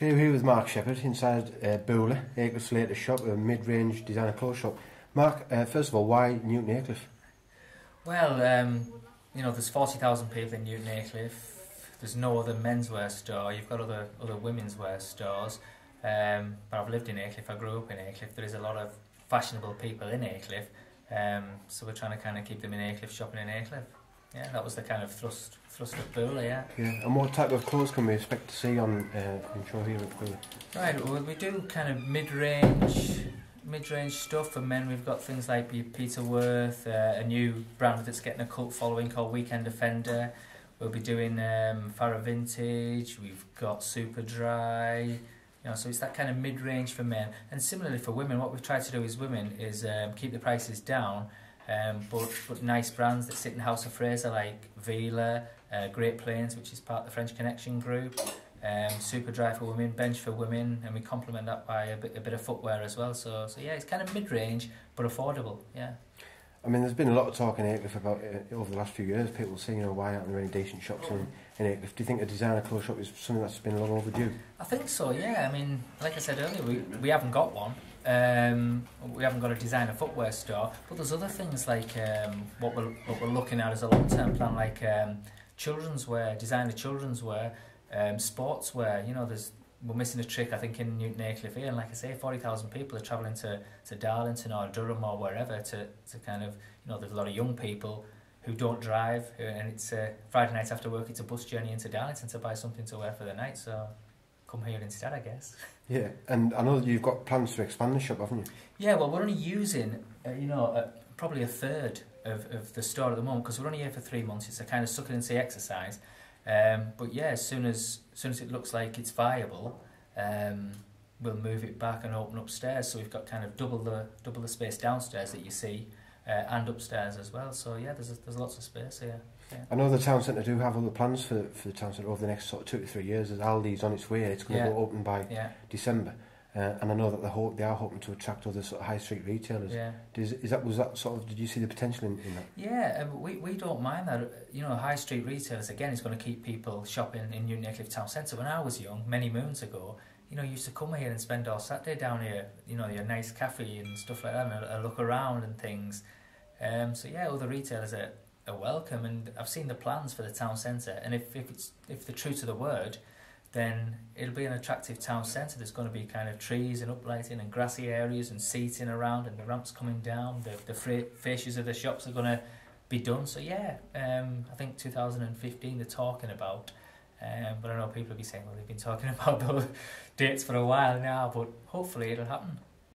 Here with Mark Shepherd inside Boola, Aycliffe's latest shop, a mid-range designer clothes shop. Mark, first of all, why Newton Aycliffe? Well, there's 40,000 people in Newton Aycliffe. There's no other menswear store. You've got other women's wear stores. But I've lived in Aycliffe. I grew up in Aycliffe. There is a lot of fashionable people in Aycliffe. So we're trying to kind of keep them in Aycliffe, shopping in Aycliffe. Yeah, that was the kind of thrust of Boola, yeah. Yeah, and what type of clothes can we expect to see on show here at Boola? Right, well, we do kind of mid-range stuff. For men, we've got things like Peter Worth, a new brand that's getting a cult following called Weekend Defender. We'll be doing Farrah Vintage. We've got Super Dry. So it's that kind of mid-range for men. And similarly for women, what we've tried to do as women is keep the prices down, but nice brands that sit in House of Fraser like Boola, Great Plains, which is part of the French Connection group, Super Dry for women, Bench for women, and we complement that by a bit of footwear as well. So yeah, it's kind of mid-range but affordable. Yeah. I mean, there's been a lot of talk in Aycliffe about over the last few years. People saying, why aren't there any decent shops in Aycliffe? Do you think a designer clothes shop is something that's been long overdue? I think so. Yeah. I mean, like I said earlier, we haven't got one. We haven't got a designer footwear store, but there's other things like what we're looking at as a long-term plan, like children's wear, designer children's wear, sportswear. We're missing a trick, I think, in Newton Aycliffe here, and like I say, 40,000 people are travelling to Darlington or Durham or wherever to kind of, there's a lot of young people who don't drive, and it's Friday nights after work, it's a bus journey into Darlington to buy something to wear for the night, so come here instead, I guess. Yeah, and I know that you've got plans to expand the shop, haven't you? Yeah, well, we're only using, probably a third of the store at the moment, because we're only here for 3 months. It's a kind of suck it and see exercise. But yeah, as soon as it looks like it's viable, we'll move it back and open upstairs. So we've got kind of double the space downstairs that you see, and upstairs as well. So yeah, there's lots of space here. Yeah. I know the town centre do have other plans for the town centre over the next sort of 2 to 3 years. As Aldi's on its way, it's going to go open by December. And I know that they are hoping to attract other sort of high street retailers. Yeah. Did you see the potential in that? Yeah, we don't mind that. High street retailers, again, is going to keep people shopping in Newton Aycliffe town centre. When I was young, many moons ago, you used to come here and spend all Saturday down here, your nice cafe and stuff like that, and a look around and things. So yeah, other retailers are welcome, and I've seen the plans for the town centre, and if they're true to the word, then it'll be an attractive town centre. There's going to be kind of trees and uplighting and grassy areas and seating around, and the ramps coming down. The fascias of the shops are going to be done. So yeah, I think 2015 they're talking about. But I know people will be saying, well, they've been talking about those dates for a while now, but hopefully it'll happen.